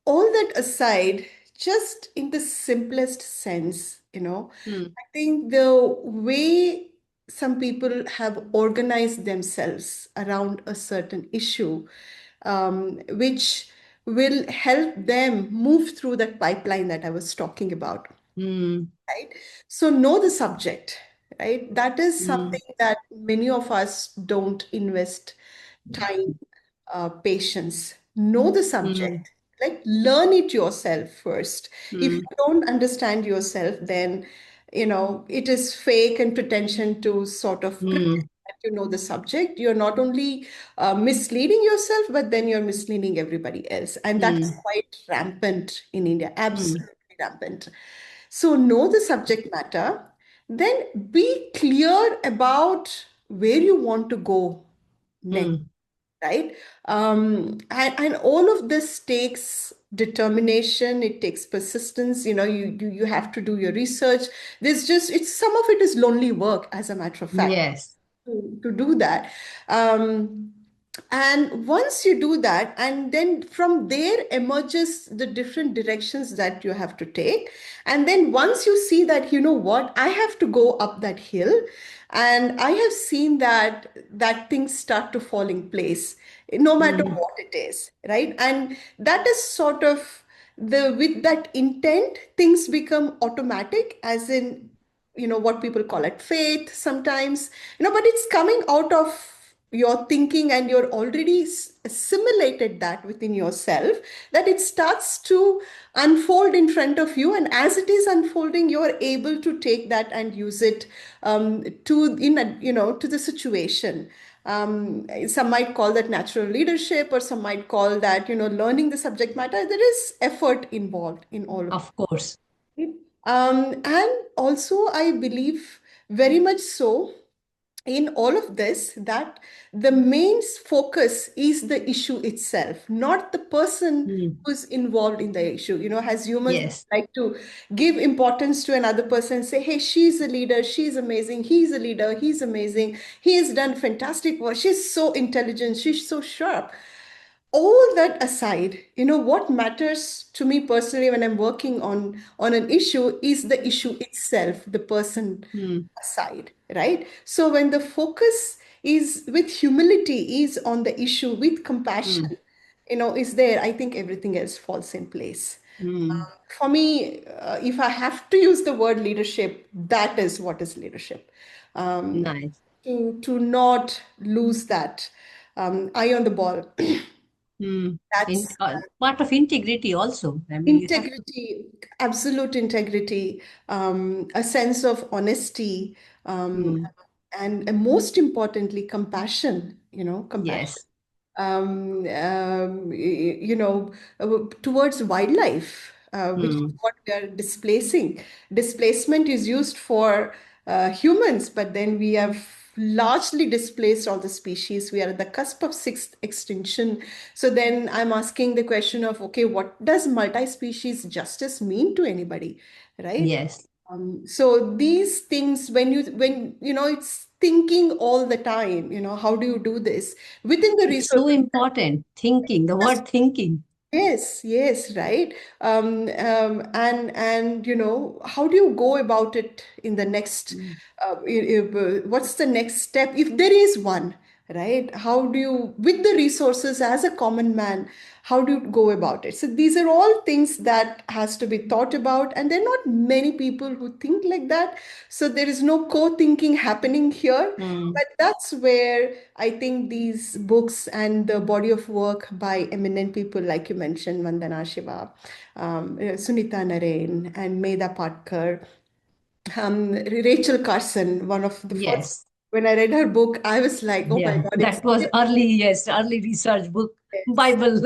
Speaker 2: all that aside, just in the simplest sense,
Speaker 1: Hmm.
Speaker 2: I think the way some people have organized themselves around a certain issue, which will help them move through that pipeline that I was talking about,
Speaker 1: Hmm.
Speaker 2: right? So, know the subject, right? That is
Speaker 1: Hmm.
Speaker 2: something that many of us don't invest time, patience. Know the
Speaker 1: Hmm.
Speaker 2: subject. Like learn it yourself first. If you
Speaker 1: Hmm.
Speaker 2: don't understand yourself, then it is fake and pretension to sort of pretend
Speaker 1: Hmm.
Speaker 2: that you know the subject. You're not only misleading yourself, but then you're misleading everybody else, and that is
Speaker 1: Hmm.
Speaker 2: quite rampant in India.
Speaker 1: Hmm.
Speaker 2: Absolutely rampant. So know the subject matter, then be clear about where you want to go next,
Speaker 1: Hmm.
Speaker 2: right? And all of this takes determination, it takes persistence. You have to do your research. It's some of it is lonely work, as a matter of fact,
Speaker 1: Yes.
Speaker 2: to do that. Um, and once you do that, and then from there emerges the different directions that you have to take. And then once you see that, you know what, I have to go up that hill, and I have seen that things start to fall in place, no matter
Speaker 1: Hmm.
Speaker 2: what it is, right? And that is sort of the with that intent, things become automatic, as in what people call it faith sometimes, but it's coming out of your thinking, and you're already assimilated that within yourself, that it starts to unfold in front of you, and as it is unfolding, you're able to take that and use it to the situation. Some might call that natural leadership, or some might call that learning the subject matter. There is effort involved in all of
Speaker 1: Of course.
Speaker 2: it. And also, I believe very much so in all of this, that the main focus is the issue itself, not the person
Speaker 1: Hmm.
Speaker 2: who's involved in the issue. As humans, we
Speaker 1: Yes.
Speaker 2: like to give importance to another person, say, hey, she's a leader, she's amazing, he's a leader, he's amazing, he has done fantastic work, she's so intelligent, she's so sharp. All that aside, what matters to me personally when I'm working on an issue is the issue itself, the person
Speaker 1: Hmm.
Speaker 2: aside, right? So when the focus is with humility, is on the issue with
Speaker 1: Hmm.
Speaker 2: compassion, is there, I think everything else falls in place.
Speaker 1: Hmm.
Speaker 2: For me, if I have to use the word leadership, that is what is leadership. um,
Speaker 1: Nice.
Speaker 2: to not lose that eye on the ball.
Speaker 1: Hmm.
Speaker 2: That's
Speaker 1: Part of integrity also. I mean, you have to.
Speaker 2: integrity, absolute integrity, a sense of honesty, um,
Speaker 1: Hmm.
Speaker 2: and most importantly, compassion, compassion.
Speaker 1: Yes.
Speaker 2: Towards wildlife, which is
Speaker 1: Hmm.
Speaker 2: what we are displacing. Displacement is used for humans, but then we have largely displaced all the species. We are at the cusp of sixth extinction. So then I'm asking the question of, okay, what does multi-species justice mean to anybody, right?
Speaker 1: Yes.
Speaker 2: So these things, it's thinking all the time, how do you do this within the
Speaker 1: It's so
Speaker 2: resources?
Speaker 1: important. Thinking, the word thinking.
Speaker 2: Yes, yes, right. And how do you go about it in the next,
Speaker 1: Hmm.
Speaker 2: what's the next step, if there is one, right? How do you, with the resources as a common man, how do you go about it? So these are all things that has to be thought about, and there are not many people who think like that. So there is no co-thinking happening here.
Speaker 1: Hmm.
Speaker 2: But that's where I think these books and the body of work by eminent people, like you mentioned, Vandana Shiva, Sunita Narain, and Medha Patkar, Rachel Carson, one of the first,
Speaker 1: Yes.
Speaker 2: when I read her book, I was like, oh my
Speaker 1: Yeah.
Speaker 2: God,
Speaker 1: That was early, yes, early research book,
Speaker 2: yes,
Speaker 1: Bible.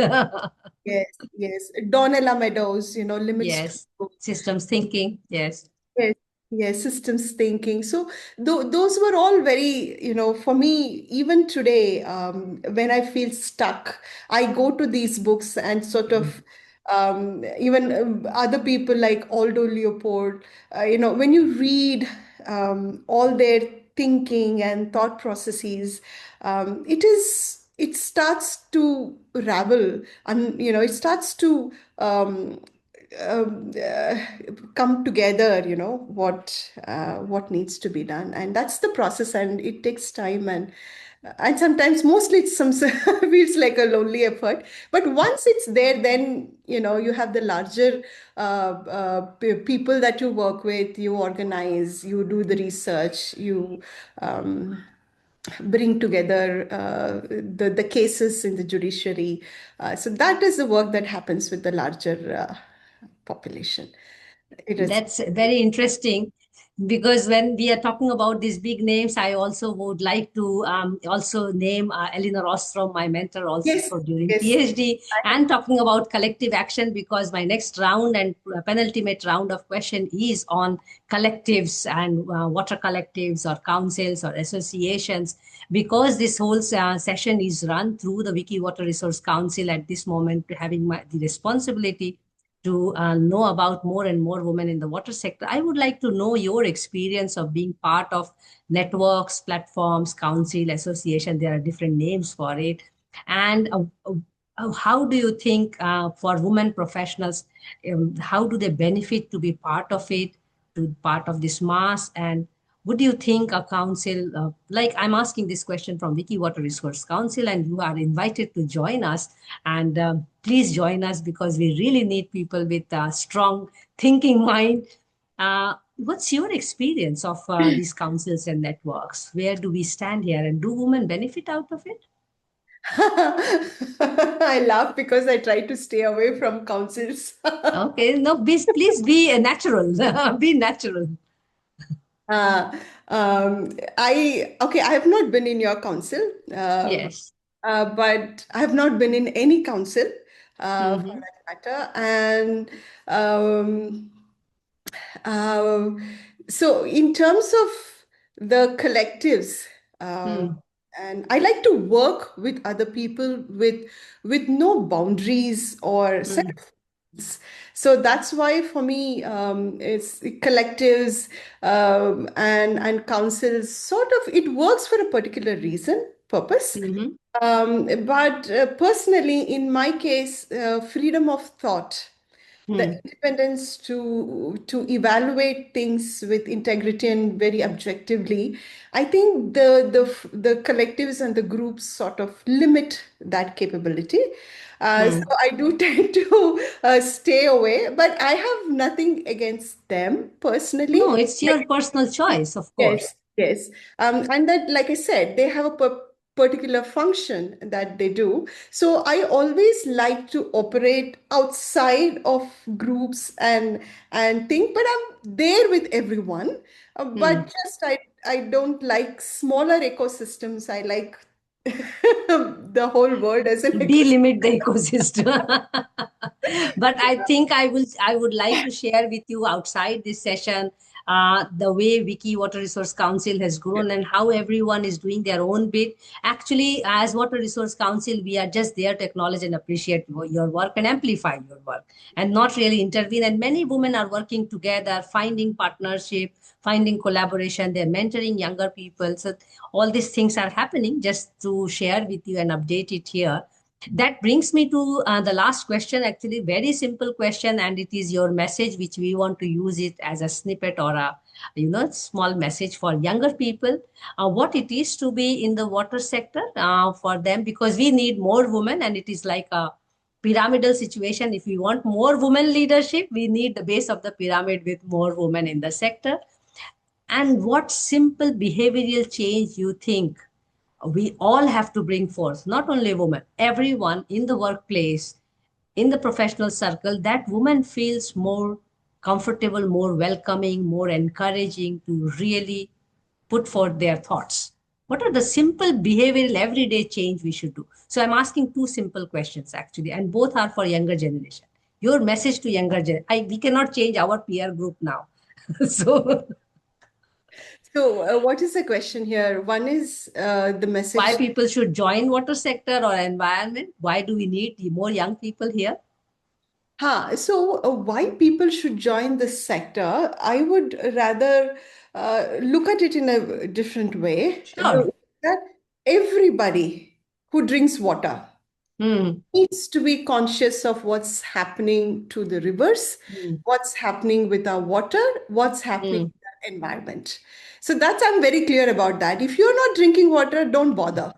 Speaker 2: yes, yes. Donella Meadows, Limits to
Speaker 1: Yes.
Speaker 2: Growth.
Speaker 1: Systems thinking. Yes.
Speaker 2: Yes, yes, systems thinking. So those were all very, for me, even today, when I feel stuck, I go to these books and sort of even other people like Aldo Leopold, when you read all their thinking and thought processes, it starts to ravel, and it starts to um, uh, come together, what needs to be done, and that's the process, and it takes time, and sometimes, mostly, it's some feels like a lonely effort, but once it's there, then you have the larger people that you work with, you organize, you do the research, you um, bring together the cases in the judiciary. So that is the work that happens with the larger population. It is.
Speaker 1: That's very interesting because when we are talking about these big names, I also would like to also name Elinor Ostrom, my mentor also
Speaker 2: Yes,
Speaker 1: for during
Speaker 2: yes.
Speaker 1: PhD, and talking about collective action because my next round and penultimate round of question is on collectives and water collectives or councils or associations because this whole session is run through the Wiki Water Resource Council at this moment, having the responsibility to know about more and more women in the water sector. I would like to know your experience of being part of networks, platforms, council, association. There are different names for it. And how do you think for women professionals, how do they benefit to be part of it, to part of this mass? And would you think a council, like I'm asking this question from Wiki Water Resource Council, and you are invited to join us. And please join us because we really need people with a strong thinking mind. What's your experience of these councils and networks? Where do we stand here, and do women benefit out of it?
Speaker 2: I laugh because I try to stay away from councils.
Speaker 1: Okay, no, please be natural. Be natural.
Speaker 2: Uh, I have not been in your council,
Speaker 1: Yes.
Speaker 2: but I have not been in any council, for
Speaker 1: Mm-hmm.
Speaker 2: that matter. And um, Um, so in terms of the collectives, uh,
Speaker 1: Mm-hmm.
Speaker 2: and I like to work with other people with no boundaries or set of rules. So that's why for me, it's collectives and councils. Sort of, it works for a particular reason, purpose.
Speaker 1: Mm-hmm.
Speaker 2: But personally, in my case, freedom of thought, the
Speaker 1: Mm-hmm.
Speaker 2: independence to evaluate things with integrity and very objectively. I think the collectives and the groups sort of limit that capability. So I do tend to stay away, but I have nothing against them personally.
Speaker 1: No, it's your personal choice, of
Speaker 2: Yes,
Speaker 1: course.
Speaker 2: yes. And that, like I said, they have a particular function that they do. So I always like to operate outside of groups and think, but I'm there with everyone.
Speaker 1: Hmm.
Speaker 2: But just I don't like smaller ecosystems. I like the whole world as an ecosystem.
Speaker 1: Delimit the ecosystem. But I think I would like to share with you outside this session the way Wiki Water Resource Council has grown and how everyone is doing their own bit. Actually, as Water Resource Council, we are just there to acknowledge and appreciate your work and amplify your work and not really intervene. And many women are working together, finding partnership, finding collaboration. They're mentoring younger people. So all these things are happening. Just to share with you and update it here. That brings me to the last question, actually, very simple question, and it is your message, which we want to use it as a snippet or a small message for younger people, what it is to be in the water sector for them, because we need more women, and it is like a pyramidal situation. If we want more women leadership, we need the base of the pyramid with more women in the sector. And what simple behavioral change you think we all have to bring forth, not only women, everyone in the workplace, in the professional circle, that woman feels more comfortable, more welcoming, more encouraging to really put forth their thoughts. What are the simple behavioral everyday change we should do? So I'm asking two simple questions actually, and both are for younger generation. Your message to younger gen. We cannot change our peer group now. So
Speaker 2: So, what is the question here? One is the
Speaker 1: why
Speaker 2: message.
Speaker 1: people should join water sector or environment? Why do we need more young people here?
Speaker 2: So, why people should join this sector? I would rather look at it in a different way.
Speaker 1: Sure.
Speaker 2: That everybody who drinks water
Speaker 1: Hmm.
Speaker 2: needs to be conscious of what's happening to the rivers,
Speaker 1: Hmm.
Speaker 2: what's happening with our water, what's happening
Speaker 1: Hmm.
Speaker 2: with the environment. So that's I'm very clear about that. If you're not drinking water, don't bother.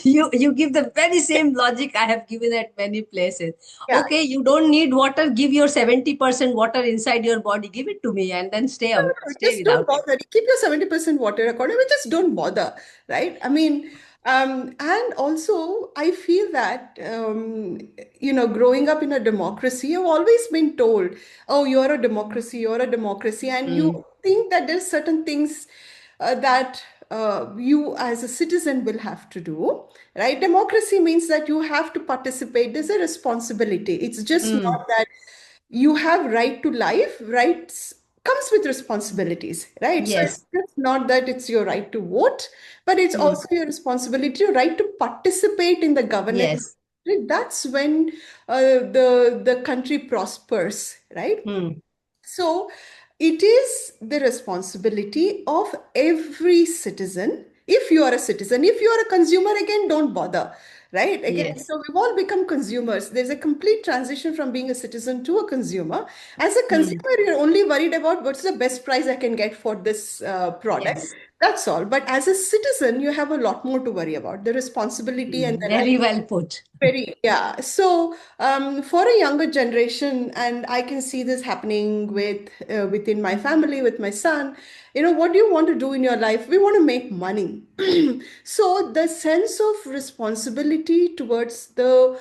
Speaker 1: You give the very same logic I have given at many places.
Speaker 2: Yeah.
Speaker 1: Okay, you don't need water. Give your 70% water inside your body. Give it to me, and then
Speaker 2: No, no, no,
Speaker 1: stay
Speaker 2: just don't
Speaker 1: without it.
Speaker 2: bother. Keep your 70% water according, but just don't bother, right? I mean, and also I feel that growing up in a democracy, I've always been told, oh, you're a democracy, and you
Speaker 1: Hmm.
Speaker 2: think that there's certain things that you as a citizen will have to do, right? Democracy means that you have to participate. There's a responsibility. It's just
Speaker 1: Hmm.
Speaker 2: not that you have right to life. Rights comes with responsibilities, right? So it's
Speaker 1: Yes.
Speaker 2: just not that it's your right to vote, but it's
Speaker 1: Hmm.
Speaker 2: also your responsibility, your right to participate in the governance.
Speaker 1: Yes.
Speaker 2: That's when the country prospers, right?
Speaker 1: Hmm.
Speaker 2: So it is the responsibility of every citizen. If you are a citizen, if you are a consumer, again, don't bother, right? Again,
Speaker 1: Yes.
Speaker 2: so we've all become consumers. There's a complete transition from being a citizen to a consumer. As a
Speaker 1: Hmm.
Speaker 2: consumer, you're only worried about what's the best price I can get for this product.
Speaker 1: Yes.
Speaker 2: That's all. But as a citizen, you have a lot more to worry about, the responsibility and
Speaker 1: Hmm.
Speaker 2: the right.
Speaker 1: Very well put.
Speaker 2: Very, yeah. So, for a younger generation, and I can see this happening within my family, with my son, what do you want to do in your life? We want to make money. So the sense of responsibility towards the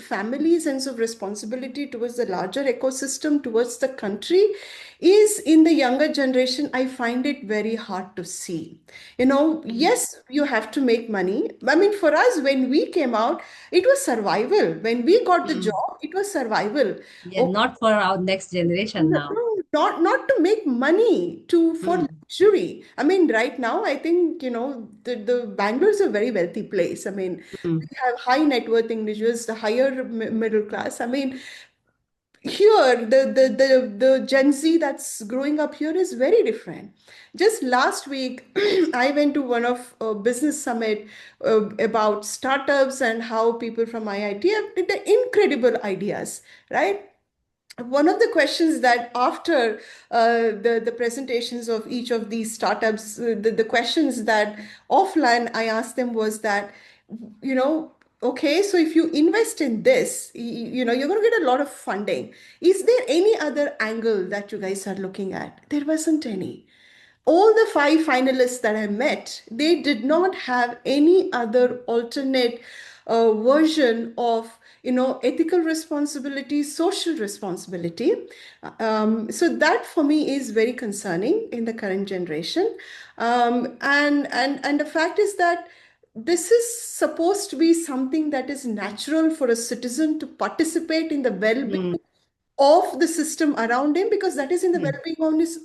Speaker 2: family, sense of responsibility towards the larger ecosystem, towards the country, is in the younger generation. I find it very hard to see.
Speaker 1: Hmm.
Speaker 2: Yes, you have to make money. I mean, for us, when we came out, it was survival. When we got the
Speaker 1: Hmm.
Speaker 2: job, it was survival.
Speaker 1: Yeah,
Speaker 2: Okay,
Speaker 1: not for our next generation
Speaker 2: no,
Speaker 1: now.
Speaker 2: no, not to make money, to for
Speaker 1: Hmm.
Speaker 2: luxury. I mean, right now, I think, the Bangalore is a very wealthy place. I mean,
Speaker 1: Hmm.
Speaker 2: we have high net worth individuals, the higher middle class. I mean, here the Gen Z that's growing up here is very different. Just last week I went to one of a business summit about startups and how people from IIT have did the incredible ideas, right? One of the questions that after the presentations of each of these startups, the questions that offline I asked them was that, you know, okay, so if you invest in this, you're going to get a lot of funding. Is there any other angle that you guys are looking at? There wasn't any. All the five finalists that I met, they did not have any other alternate version of, ethical responsibility, social responsibility. So that for me is very concerning in the current generation. And the fact is that this is supposed to be something that is natural for a citizen to participate in the
Speaker 1: Hmm.
Speaker 2: well-being of the system around him, because that is in the
Speaker 1: Hmm.
Speaker 2: well-being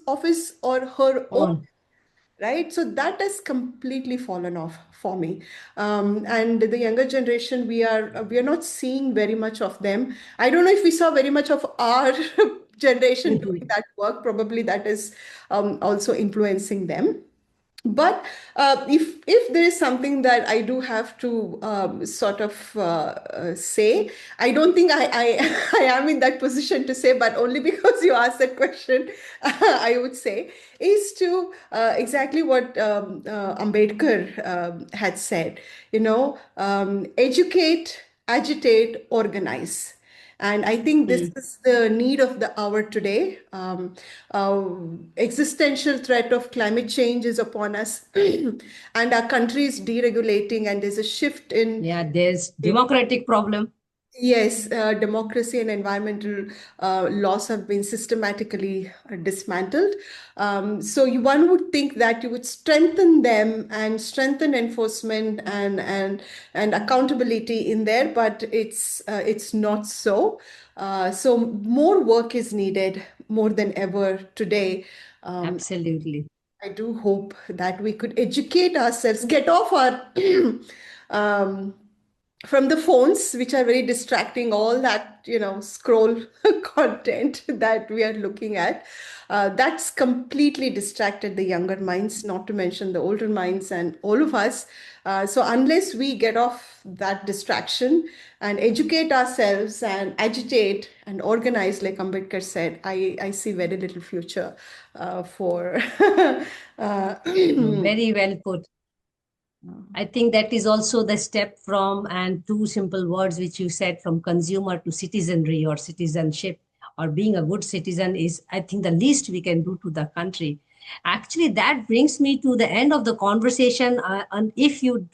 Speaker 2: of his or her own,
Speaker 1: On.
Speaker 2: right? So that has completely fallen off for me. And the younger generation, we are not seeing very much of them. I don't know if we saw very much of our generation doing that work. Probably that is also influencing them. But if there is something that I do have to sort of say, I don't think I am in that position to say, but only because you asked that question, I would say, is to exactly what Ambedkar had said, educate, agitate, organize. And I think this
Speaker 1: Hmm.
Speaker 2: is the need of the hour today. Uh, Existential threat of climate change is upon us, and our country is deregulating, and there's a shift in.
Speaker 1: Yeah, there's democratic problem.
Speaker 2: Yes, democracy and environmental laws have been systematically dismantled. One would think that you would strengthen them and strengthen enforcement and accountability in there, but it's not so. So more work is needed more than ever today. Um,
Speaker 1: Absolutely.
Speaker 2: I do hope that we could educate ourselves, get off our um, from the phones, which are very distracting, all that, scroll content that we are looking at. That's completely distracted the younger minds, not to mention the older minds and all of us. So unless we get off that distraction and educate ourselves and agitate and organize, like Ambedkar said, I see very little future for
Speaker 1: Very well put. I think that is also the step from, and two simple words which you said, from consumer to citizenry or citizenship, or being a good citizen is, I think, the least we can do to the country. Actually, that brings me to the end of the conversation. And if you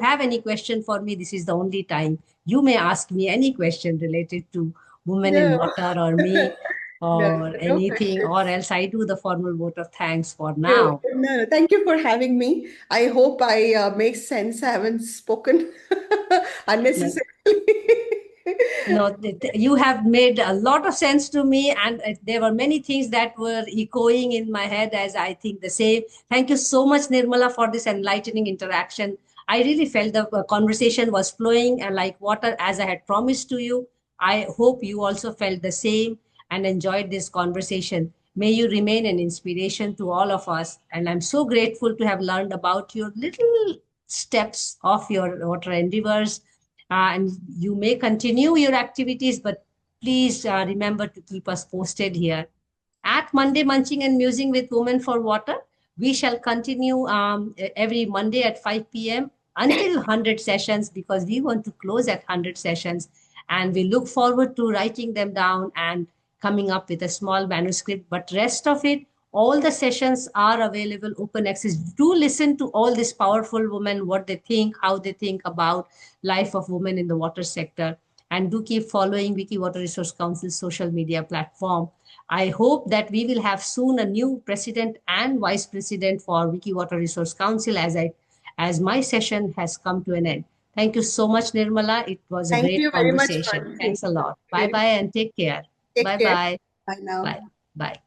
Speaker 1: have any question for me, this is the only time. You may ask me any question related to women in
Speaker 2: no,
Speaker 1: water or me
Speaker 2: no,
Speaker 1: or
Speaker 2: no
Speaker 1: anything, or
Speaker 2: questions.
Speaker 1: else I do the formal vote of thanks for
Speaker 2: No,
Speaker 1: now.
Speaker 2: no, thank you for having me. I hope I make sense. I haven't spoken
Speaker 1: No,
Speaker 2: unnecessarily.
Speaker 1: no, you have made a lot of sense to me, and there were many things that were echoing in my head as I think the same. Thank you so much, Nirmala, for this enlightening interaction. I really felt the conversation was flowing like water as I had promised to you. I hope you also felt the same and enjoyed this conversation. May you remain an inspiration to all of us. And I'm so grateful to have learned about your little steps of your water endeavors, and you may continue your activities, but please remember to keep us posted here. At Monday Munching and Musing with Women for Water, we shall continue every Monday at 5 p.m. until 100 sessions, because we want to close at 100 sessions. And we look forward to writing them down and coming up with a small manuscript. But rest of it, all the sessions are available open access. Do listen to all these powerful women, what they think, how they think about life of women in the water sector. And do keep following Wiki Water Resource Council's social media platform. I hope that we will have soon a new president and vice president for Wiki Water Resource Council as my session has come to an end. Thank you so much, Nirmala. It was a
Speaker 2: Thank
Speaker 1: great
Speaker 2: you very much,
Speaker 1: conversation.
Speaker 2: Mansi.
Speaker 1: Thanks a lot. Bye bye and take care.
Speaker 2: Take
Speaker 1: Bye
Speaker 2: care.
Speaker 1: bye.
Speaker 2: Bye now.
Speaker 1: Bye. Bye.